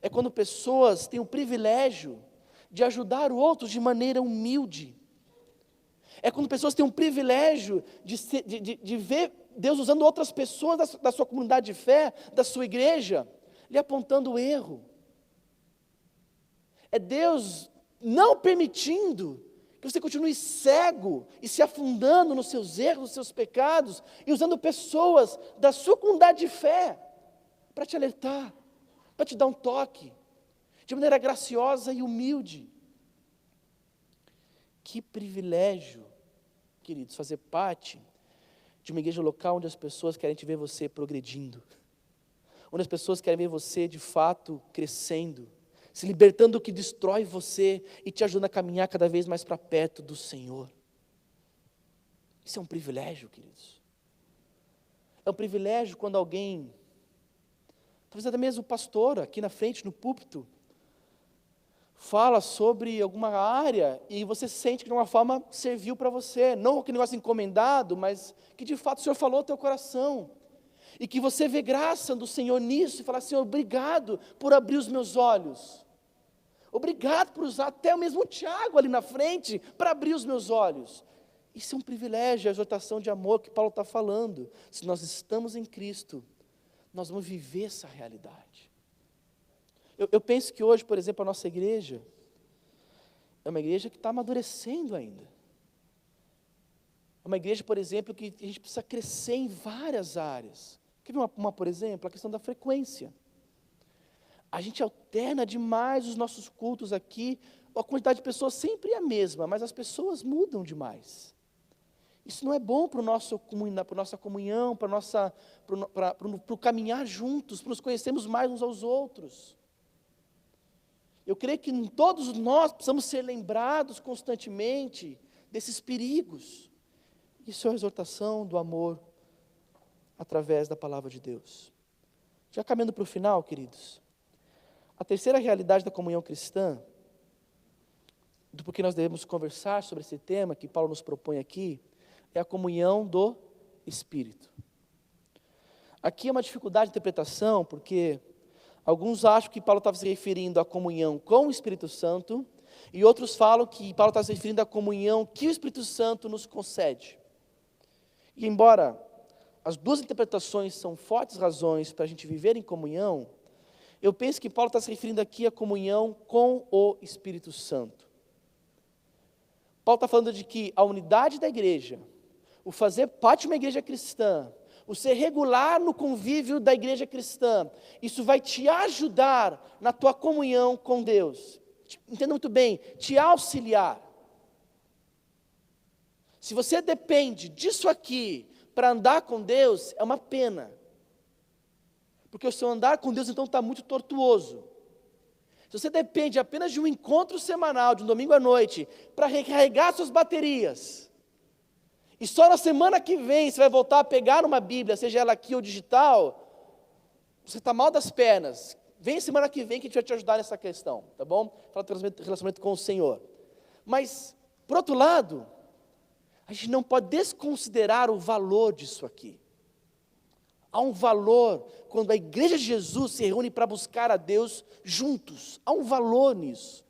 É quando pessoas têm o privilégio de ajudar outros de maneira humilde. É quando pessoas têm o privilégio de ver Deus usando outras pessoas da sua comunidade de fé, da sua igreja, lhe apontando o erro. É Deus não permitindo que você continue cego e se afundando nos seus erros, nos seus pecados, e usando pessoas da sua comunidade de fé para te alertar, para te dar um toque, de maneira graciosa e humilde. Que privilégio, queridos, fazer parte de uma igreja local onde as pessoas querem te ver você progredindo, onde as pessoas querem ver você de fato crescendo, se libertando do que destrói você e te ajudando a caminhar cada vez mais para perto do Senhor. Isso é um privilégio, queridos. É um privilégio quando alguém, talvez até mesmo o pastor aqui na frente, no púlpito, fala sobre alguma área e você sente que de uma forma serviu para você, não aquele negócio encomendado, mas que de fato o Senhor falou ao teu coração, e que você vê graça do Senhor nisso, e fala, Senhor, obrigado por abrir os meus olhos, obrigado por usar até o mesmo Tiago ali na frente, para abrir os meus olhos. Isso é um privilégio, a exortação de amor que Paulo está falando. Se nós estamos em Cristo, nós vamos viver essa realidade. Eu penso que hoje, por exemplo, a nossa igreja é uma igreja que está amadurecendo ainda. É uma igreja, por exemplo, que a gente precisa crescer em várias áreas. Quer ver por exemplo, a questão da frequência. A gente alterna demais os nossos cultos aqui, a quantidade de pessoas sempre é a mesma, mas as pessoas mudam demais. Isso não é bom para a nossa comunhão, para o caminhar juntos, para nos conhecermos mais uns aos outros. Eu creio que todos nós precisamos ser lembrados constantemente desses perigos. Isso é a exortação do amor através da palavra de Deus. Já caminhando para o final, queridos, a terceira realidade da comunhão cristã, do porquê nós devemos conversar sobre esse tema que Paulo nos propõe aqui, é a comunhão do Espírito. Aqui é uma dificuldade de interpretação, porque alguns acham que Paulo estava se referindo à comunhão com o Espírito Santo, e outros falam que Paulo está se referindo à comunhão que o Espírito Santo nos concede. E embora as duas interpretações são fortes razões para a gente viver em comunhão, eu penso que Paulo está se referindo aqui à comunhão com o Espírito Santo. Paulo está falando de que a unidade da igreja, o fazer parte de uma igreja cristã, o ser regular no convívio da igreja cristã, isso vai te ajudar na tua comunhão com Deus. Entenda muito bem, te auxiliar. Se você depende disso aqui para andar com Deus, é uma pena. Porque o seu andar com Deus então está muito tortuoso. Se você depende apenas de um encontro semanal, de um domingo à noite, para recarregar suas baterias, e só na semana que vem você vai voltar a pegar uma Bíblia, seja ela aqui ou digital, você está mal das pernas. Vem semana que vem que a gente vai te ajudar nessa questão, tá bom? Fala do relacionamento com o Senhor. Mas, por outro lado, a gente não pode desconsiderar o valor disso aqui. Há um valor quando a igreja de Jesus se reúne para buscar a Deus juntos. Há um valor nisso.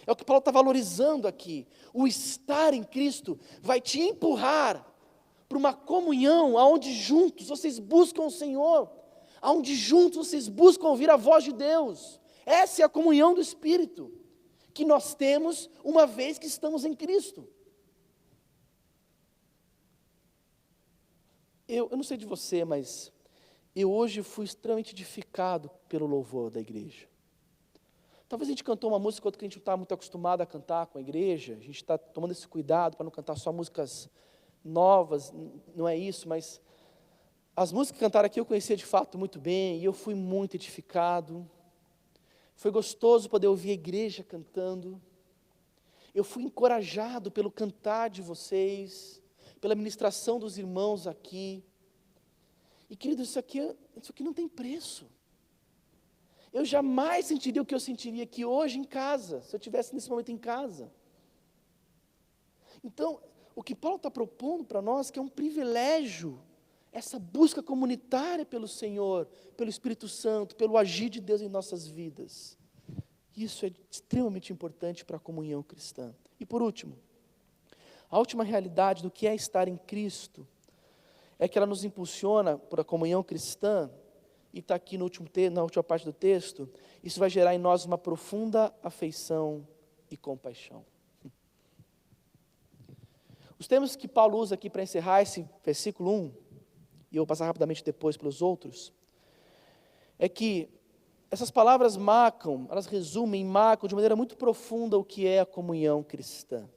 É o que Paulo está valorizando aqui. O estar em Cristo vai te empurrar para uma comunhão onde juntos vocês buscam o Senhor, onde juntos vocês buscam ouvir a voz de Deus. Essa é a comunhão do Espírito que nós temos uma vez que estamos em Cristo. Eu não sei de você, mas eu hoje fui extremamente edificado pelo louvor da igreja. Talvez a gente cantou uma música que a gente não está muito acostumado a cantar com a igreja, a gente está tomando esse cuidado para não cantar só músicas novas, não é isso, mas as músicas que cantaram aqui eu conhecia de fato muito bem, e eu fui muito edificado. Foi gostoso poder ouvir a igreja cantando. Eu fui encorajado pelo cantar de vocês, pela ministração dos irmãos aqui. E querido, isso aqui não tem preço. Eu jamais sentiria o que eu sentiria aqui hoje em casa, se eu estivesse nesse momento em casa. Então, o que Paulo está propondo para nós, que é um privilégio, essa busca comunitária pelo Senhor, pelo Espírito Santo, pelo agir de Deus em nossas vidas. Isso é extremamente importante para a comunhão cristã. E por último, a última realidade do que é estar em Cristo, é que ela nos impulsiona para a comunhão cristã, e está aqui na última parte do texto, isso vai gerar em nós uma profunda afeição e compaixão. Os termos que Paulo usa aqui para encerrar esse versículo 1, e eu vou passar rapidamente depois pelos outros, é que essas palavras marcam de maneira muito profunda o que é a comunhão cristã.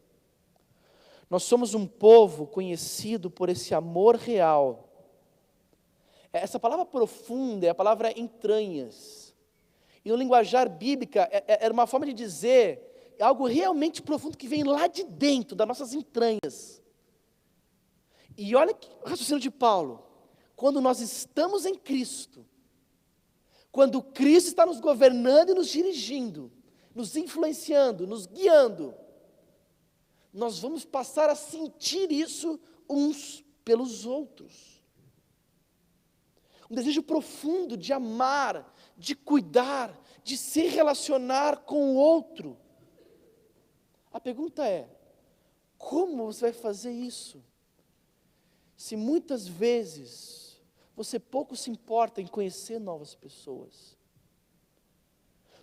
Nós somos um povo conhecido por esse amor real. Essa palavra profunda é a palavra entranhas. E no linguajar bíblica, era uma forma de dizer algo realmente profundo que vem lá de dentro, das nossas entranhas. E olha o raciocínio de Paulo. Quando nós estamos em Cristo, quando Cristo está nos governando e nos dirigindo, nos influenciando, nos guiando, nós vamos passar a sentir isso uns pelos outros. Um desejo profundo de amar, de cuidar, de se relacionar com o outro. A pergunta é, como você vai fazer isso? Se muitas vezes você pouco se importa em conhecer novas pessoas.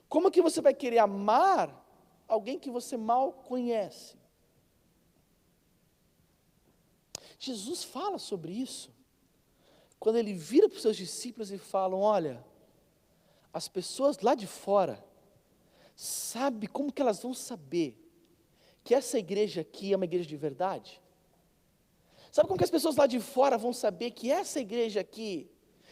Como que você vai querer amar alguém que você mal conhece? Jesus fala sobre isso. Quando ele vira para os seus discípulos e fala, olha, as pessoas lá de fora, sabe como que elas vão saber que essa igreja aqui é uma igreja de verdade? Sabe como que as pessoas lá de fora vão saber que essa igreja aqui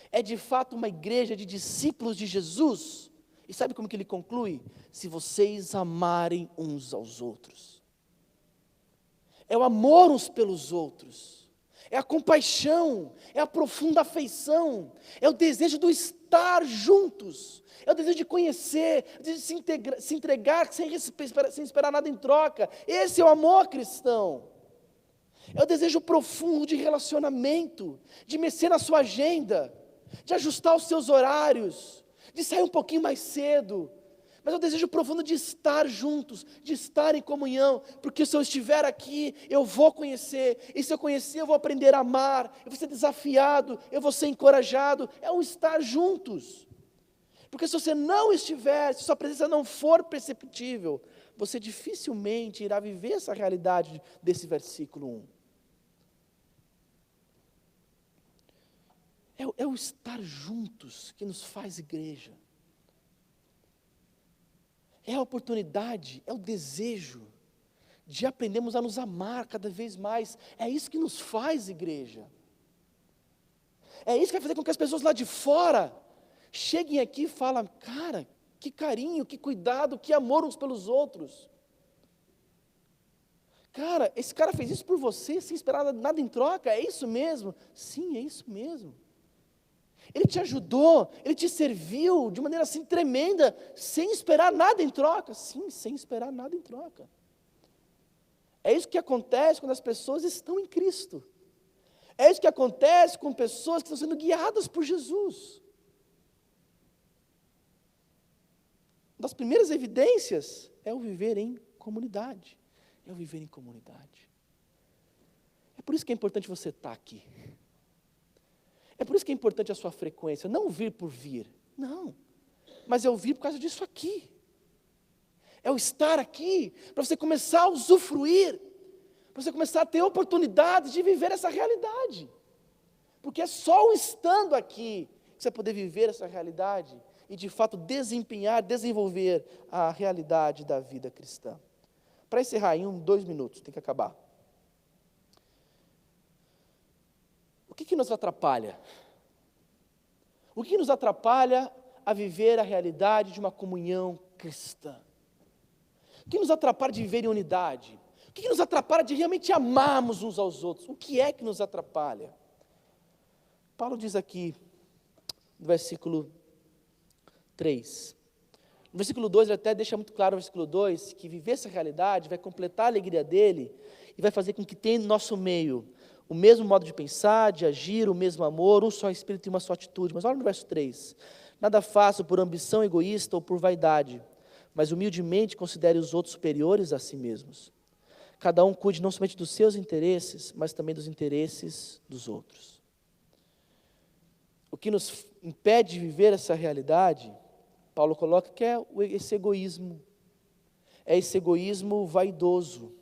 é de fato uma igreja de discípulos de Jesus? E sabe como que ele conclui? Se vocês amarem uns aos outros. É o amor uns pelos outros. É a compaixão, é a profunda afeição, é o desejo do estar juntos, é o desejo de conhecer, de se entregar sem esperar nada em troca. Esse é o amor cristão. É o desejo profundo de relacionamento, de mexer na sua agenda, de ajustar os seus horários, de sair um pouquinho mais cedo. Mas é o desejo profundo de estar juntos, de estar em comunhão, porque se eu estiver aqui, eu vou conhecer, e se eu conhecer, eu vou aprender a amar, eu vou ser desafiado, eu vou ser encorajado, é um estar juntos. Porque se você não estiver, se sua presença não for perceptível, você dificilmente irá viver essa realidade desse versículo 1. É o estar juntos que nos faz igreja. É a oportunidade, é o desejo de aprendermos a nos amar cada vez mais. É isso que nos faz igreja. É isso que vai fazer com que as pessoas lá de fora cheguem aqui e falem, cara, que carinho, que cuidado, que amor uns pelos outros. Cara, esse cara fez isso por você, sem esperar nada em troca, é isso mesmo? Sim, é isso mesmo. Ele te ajudou, ele te serviu de maneira assim tremenda, sem esperar nada em troca. Sim, sem esperar nada em troca. É isso que acontece quando as pessoas estão em Cristo. É isso que acontece com pessoas que estão sendo guiadas por Jesus. Uma das primeiras evidências é o viver em comunidade. É o viver em comunidade. É por isso que é importante você estar aqui. É por isso que é importante a sua frequência. Não vir por vir, não. Mas é o vir por causa disso aqui. É o estar aqui, para você começar a usufruir, para você começar a ter oportunidade de viver essa realidade. Porque é só o estando aqui que você vai poder viver essa realidade e de fato desempenhar, desenvolver a realidade da vida cristã. Para encerrar em 2 minutos, tem que acabar. O que nos atrapalha? O que nos atrapalha a viver a realidade de uma comunhão cristã? O que nos atrapalha de viver em unidade? O que nos atrapalha de realmente amarmos uns aos outros? O que é que nos atrapalha? Paulo diz aqui, no versículo 3. No versículo 2, ele até deixa muito claro no versículo 2, que viver essa realidade vai completar a alegria dele e vai fazer com que tenha no nosso meio o mesmo modo de pensar, de agir, o mesmo amor, um só espírito e uma só atitude. Mas olha no verso 3. Nada faço por ambição egoísta ou por vaidade, mas humildemente considere os outros superiores a si mesmos. Cada um cuide não somente dos seus interesses, mas também dos interesses dos outros. O que nos impede de viver essa realidade, Paulo coloca que é esse egoísmo. É esse egoísmo vaidoso,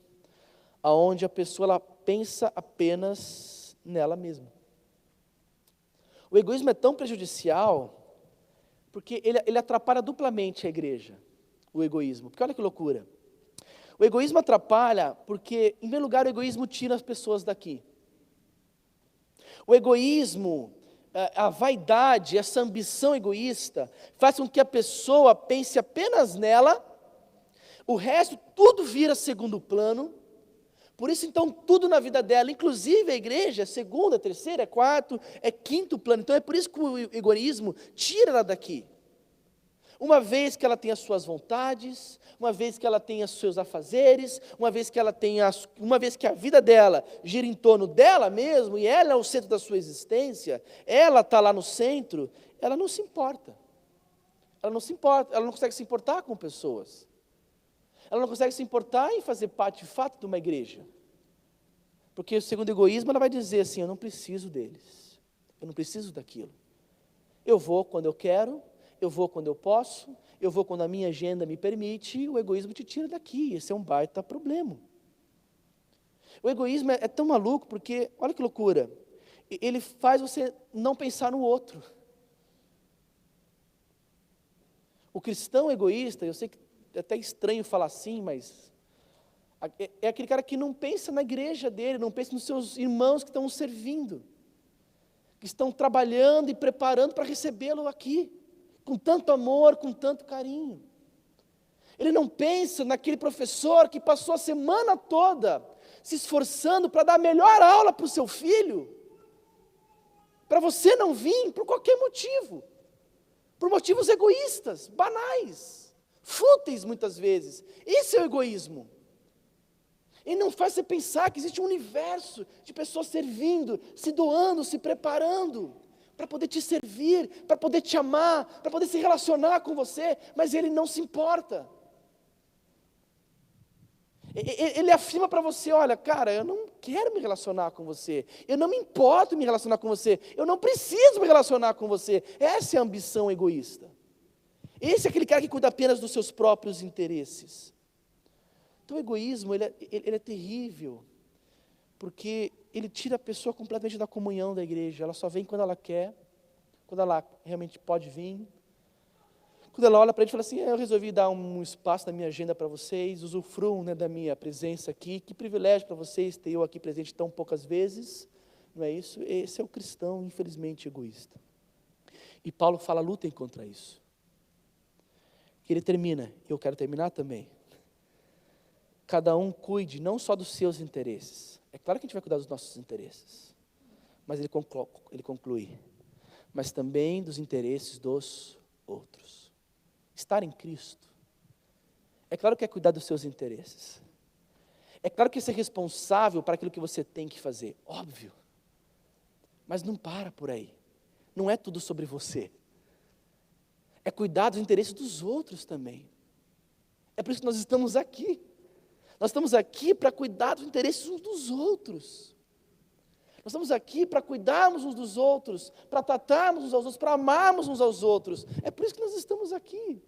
aonde a pessoa ela pensa apenas nela mesma. O egoísmo é tão prejudicial, porque ele atrapalha duplamente a igreja, o egoísmo. Porque olha que loucura. O egoísmo atrapalha porque, em primeiro lugar, o egoísmo tira as pessoas daqui. O egoísmo, a vaidade, essa ambição egoísta, faz com que a pessoa pense apenas nela, o resto tudo vira segundo plano. Por isso, então, tudo na vida dela, inclusive a igreja, é segunda, terceira, é quarto, é quinto plano. Então, é por isso que o egoísmo tira ela daqui. Uma vez que ela tem as suas vontades, uma vez que ela tem os seus afazeres, uma vez que a vida dela gira em torno dela mesmo, e ela é o centro da sua existência, ela está lá no centro, ela não se importa. Ela não se importa, ela não consegue se importar com pessoas. Ela não consegue se importar em fazer parte, de fato, de uma igreja. Porque, segundo o egoísmo, ela vai dizer assim, eu não preciso deles, eu não preciso daquilo. Eu vou quando eu quero, eu vou quando eu posso, eu vou quando a minha agenda me permite, e o egoísmo te tira daqui, esse é um baita problema. O egoísmo é tão maluco, porque, olha que loucura, ele faz você não pensar no outro. O cristão egoísta, eu sei que é até estranho falar assim, mas é aquele cara que não pensa na igreja dele, não pensa nos seus irmãos que estão o servindo, que estão trabalhando e preparando para recebê-lo aqui, com tanto amor, com tanto carinho. Ele não pensa naquele professor que passou a semana toda se esforçando para dar a melhor aula para o seu filho, para você não vir por qualquer motivo, por motivos egoístas, banais, fúteis muitas vezes. Esse é o egoísmo. Ele não faz você pensar que existe um universo de pessoas servindo, se doando, se preparando, para poder te servir, para poder te amar, para poder se relacionar com você, mas ele não se importa. Ele afirma para você, olha, cara, eu não quero me relacionar com você, eu não me importo em me relacionar com você, eu não preciso me relacionar com você. Essa é a ambição egoísta. Esse é aquele cara que cuida apenas dos seus próprios interesses. Então o egoísmo, ele é terrível, porque ele tira a pessoa completamente da comunhão da igreja. Ela só vem quando ela quer, quando ela realmente pode vir. Quando ela olha para ele e fala assim, eu resolvi dar um espaço na minha agenda para vocês, usufruam, né, da minha presença aqui, que privilégio para vocês ter eu aqui presente tão poucas vezes, não é isso? Esse é o cristão, infelizmente, egoísta. E Paulo fala, lutem contra isso. Que ele termina, e eu quero terminar também. Cada um cuide não só dos seus interesses. É claro que a gente vai cuidar dos nossos interesses. Mas ele conclui. Mas também dos interesses dos outros. Estar em Cristo. É claro que é cuidar dos seus interesses. É claro que é ser responsável para aquilo que você tem que fazer. Óbvio. Mas não para por aí. Não é tudo sobre você. É cuidar dos interesses dos outros também. É por isso que nós estamos aqui. Nós estamos aqui para cuidar dos interesses uns dos outros. Nós estamos aqui para cuidarmos uns dos outros, para tratarmos uns aos outros, para amarmos uns aos outros. É por isso que nós estamos aqui.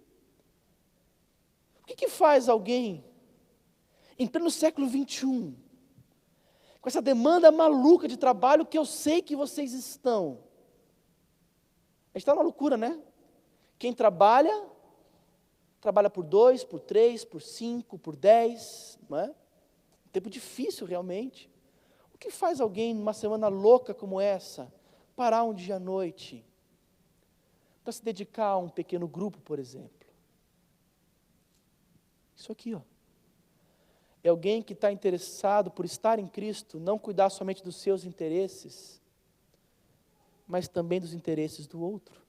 O que faz alguém, em pleno século 21, com essa demanda maluca de trabalho que eu sei que vocês estão? A gente está numa loucura, né? Quem trabalha por 2, por 3, por 5, por 10, não é? Um tempo difícil realmente. O que faz alguém numa semana louca como essa, parar um dia à noite, para se dedicar a um pequeno grupo, por exemplo? Isso aqui, ó. É alguém que está interessado por estar em Cristo, não cuidar somente dos seus interesses, mas também dos interesses do outro.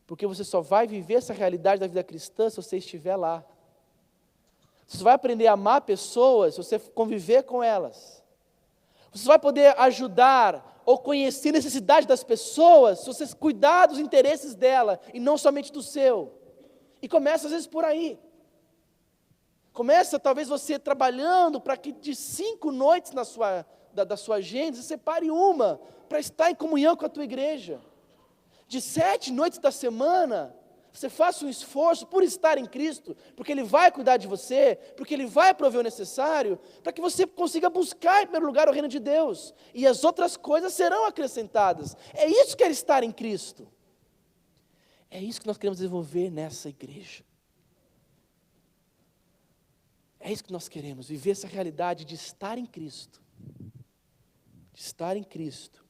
Porque você só vai viver essa realidade da vida cristã se você estiver lá. Você vai aprender a amar pessoas se você conviver com elas. Você vai poder ajudar ou conhecer a necessidade das pessoas se você cuidar dos interesses dela e não somente do seu. E começa às vezes por aí. Começa talvez você trabalhando para que de 5 noites da sua agenda, você separe uma para estar em comunhão com a tua igreja. De 7 noites da semana, você faça um esforço por estar em Cristo, porque Ele vai cuidar de você, porque Ele vai prover o necessário, para que você consiga buscar em primeiro lugar o reino de Deus, e as outras coisas serão acrescentadas. É isso que é estar em Cristo. É isso que nós queremos desenvolver nessa igreja. É isso que nós queremos, viver essa realidade de estar em Cristo. De estar em Cristo.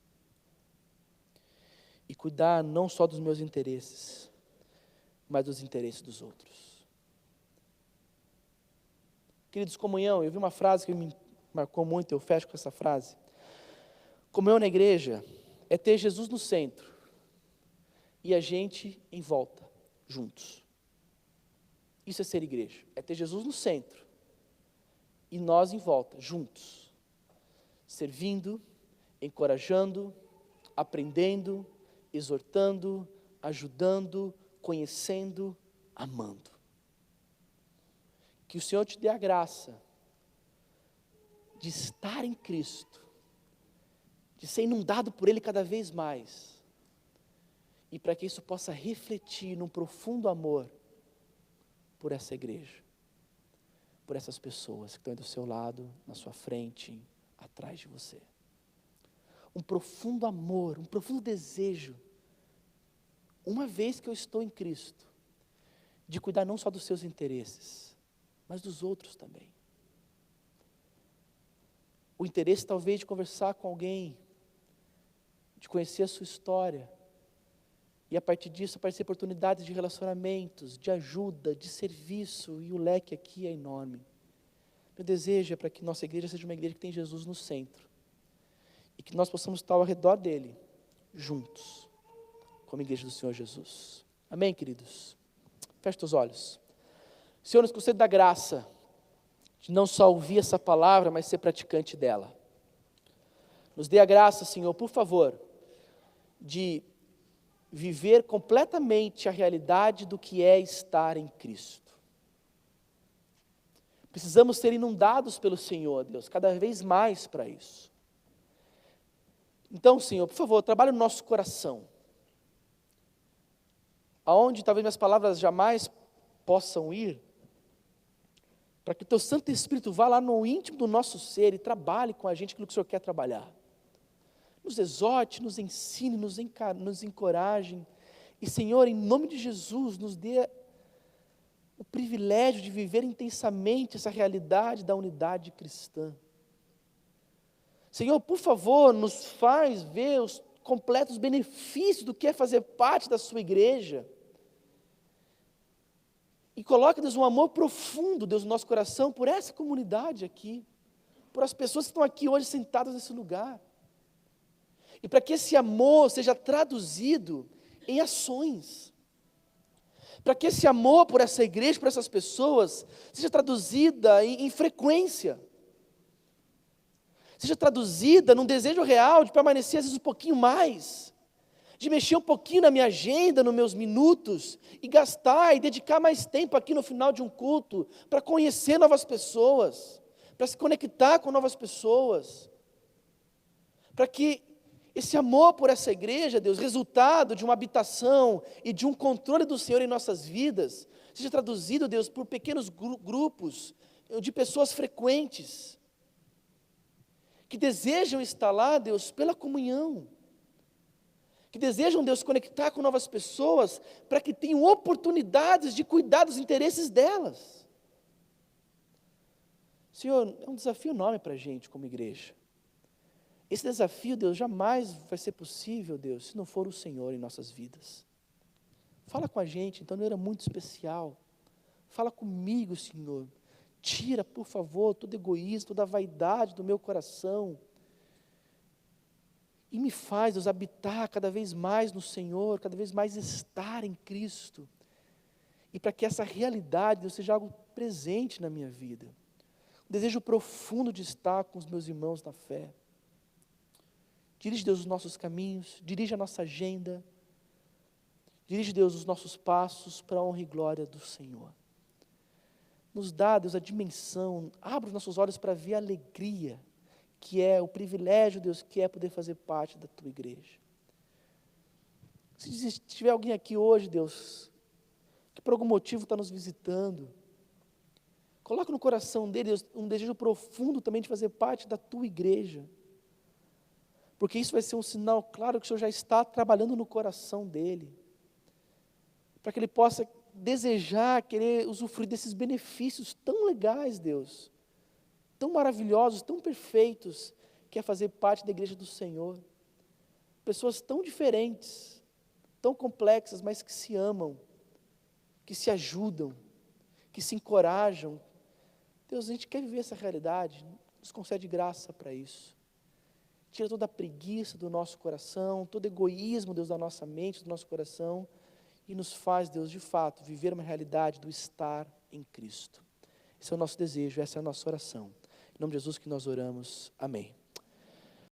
E cuidar não só dos meus interesses, mas dos interesses dos outros. Queridos, comunhão, eu vi uma frase que me marcou muito, eu fecho com essa frase. Comunhão na igreja é ter Jesus no centro e a gente em volta, juntos. Isso é ser igreja, é ter Jesus no centro e nós em volta, juntos. Servindo, encorajando, aprendendo, exortando, ajudando, conhecendo, amando. Que o Senhor te dê a graça de estar em Cristo, de ser inundado por Ele cada vez mais, e para que isso possa refletir num profundo amor por essa igreja, por essas pessoas que estão aí do seu lado, na sua frente, atrás de você. Um profundo amor, um profundo desejo, uma vez que eu estou em Cristo, de cuidar não só dos seus interesses, mas dos outros também. O interesse talvez de conversar com alguém, de conhecer a sua história, e a partir disso aparecer oportunidades de relacionamentos, de ajuda, de serviço, e o leque aqui é enorme. Meu desejo é para que nossa igreja seja uma igreja que tem Jesus no centro, e que nós possamos estar ao redor dele, juntos, como igreja do Senhor Jesus. Amém, queridos? Feche os olhos. Senhor, nos concede da graça de não só ouvir essa palavra, mas ser praticante dela. Nos dê a graça, Senhor, por favor, de viver completamente a realidade do que é estar em Cristo. Precisamos ser inundados pelo Senhor, Deus, cada vez mais para isso. Então, Senhor, por favor, trabalhe no nosso coração, aonde talvez minhas palavras jamais possam ir, para que o Teu Santo Espírito vá lá no íntimo do nosso ser e trabalhe com a gente aquilo que o Senhor quer trabalhar. Nos exorte, nos ensine, nos encoraje. E, Senhor, em nome de Jesus, nos dê o privilégio de viver intensamente essa realidade da unidade cristã. Senhor, por favor, nos faz ver os completos benefícios do que é fazer parte da sua igreja. E coloca, Deus, um amor profundo, Deus, no nosso coração, por essa comunidade aqui, por as pessoas que estão aqui hoje sentadas nesse lugar. E para que esse amor seja traduzido em ações. Para que esse amor por essa igreja, por essas pessoas, seja traduzida em frequência. seja traduzida num desejo real de permanecer às vezes um pouquinho mais, de mexer um pouquinho na minha agenda, nos meus minutos, e gastar e dedicar mais tempo aqui no final de um culto, para conhecer novas pessoas, para se conectar com novas pessoas, para que esse amor por essa igreja, Deus, resultado de uma habitação e de um controle do Senhor em nossas vidas, seja traduzido, Deus, por pequenos grupos de pessoas frequentes, que desejam estar lá, Deus, pela comunhão, que desejam, Deus, conectar com novas pessoas, para que tenham oportunidades de cuidar dos interesses delas. Senhor, é um desafio enorme para a gente como igreja. Esse desafio, Deus, jamais vai ser possível, Deus, se não for o Senhor em nossas vidas. Fala com a gente, então, de maneira muito especial. Fala comigo, Senhor. Tira, por favor, todo egoísmo, toda vaidade do meu coração. E me faz, Deus, habitar cada vez mais no Senhor, cada vez mais estar em Cristo. E para que essa realidade, Deus, seja algo presente na minha vida. Um desejo profundo de estar com os meus irmãos na fé. Dirige, Deus, os nossos caminhos, dirige a nossa agenda. Dirige, Deus, os nossos passos para a honra e glória do Senhor. Nos dá, Deus, a dimensão, abre os nossos olhos para ver a alegria, que é o privilégio, Deus, que é poder fazer parte da Tua igreja. Se tiver alguém aqui hoje, Deus, que por algum motivo está nos visitando, coloca no coração dele, Deus, um desejo profundo também de fazer parte da Tua igreja, porque isso vai ser um sinal claro que o Senhor já está trabalhando no coração dele, para que ele possa desejar, querer usufruir desses benefícios tão legais, Deus, tão maravilhosos, tão perfeitos, que é fazer parte da igreja do Senhor. Pessoas tão diferentes, tão complexas, mas que se amam, que se ajudam, que se encorajam. Deus, a gente quer viver essa realidade, nos concede graça para isso. Tira toda a preguiça do nosso coração, todo egoísmo, Deus, da nossa mente, do nosso coração, e nos faz, Deus, de fato, viver uma realidade do estar em Cristo. Esse é o nosso desejo, essa é a nossa oração. Em nome de Jesus que nós oramos. Amém.